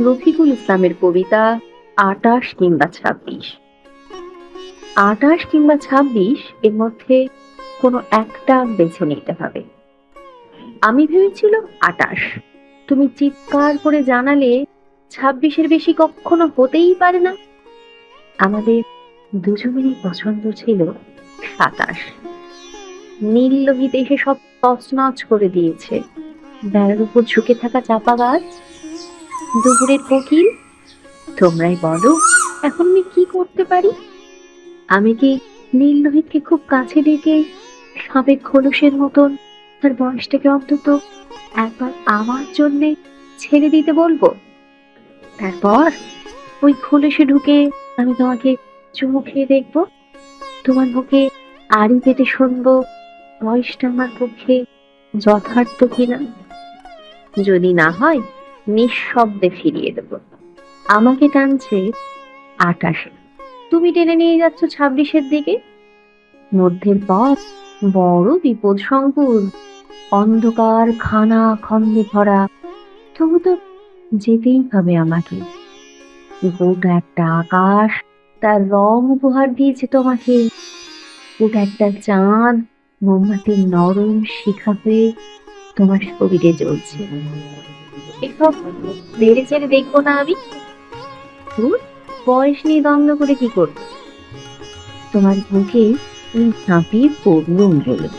রফিকুল ইসলামের কবিতা ২৮ কিংবা ২৬। ২৮ কিংবা ২৬ এর মধ্যে কোনো একটা বেছে নিতে হবে। আমি ভেবেছিল ২৮। তুমি চিৎকার করে জানালে ২৬-এর বেশি কখনো হতেই পারে না। আমাদের দুজনেরই পছন্দ ছিল ২৭। নীল লোহিত এসে সব তছনছ করে দিয়েছে। বেড়ার উপর ঝুঁকে থাকা চাপা গাছ, দুপুরের কোকিল। তোমরাই বলো, এখন আমি কি করতে পারি? আমি কি নীল লোহিতকে খুব কাছে ডেকে সাবেক খোলসের মতন তার বয়সটাকে অন্তত একবার আমার জন্যে ছেড়ে দিতে বলবো? তারপর ওই খোলসে ঢুকে আমি তোমাকে চুমু খেয়ে দেখবো, তোমার বুকে আড়ি পেতে শুনবো বয়সটা আমার পক্ষে যথার্থ কিনা। যদি না হয় নিঃশব্দে ফিরিয়ে দেব। আমাকে টানছে ২৮-এ, তুমি টেনে নিয়ে যাচ্ছ ২৬-এর দিকে। মধ্যের পথ বড় বিপদ সংকুল, অন্ধকার খানা খন্দে ভরা। তবু তো যেতেই হবে আমাকে। গোটা একটা আকাশ তার রং উপহার দিয়েছে তোমাকে। গোটা একটা চাঁদ মোমবাতির নরম শিখা হয়ে তোমার শরীরে জ্বলছে। এসব নেড়ে চেড়ে দেখবো না আমি? ধুর, বয়স নিয়ে দ্বন্দ্ব করে কি করবো? তোমার বুকে এই ঝাঁপিয়ে পড়লুম বলে।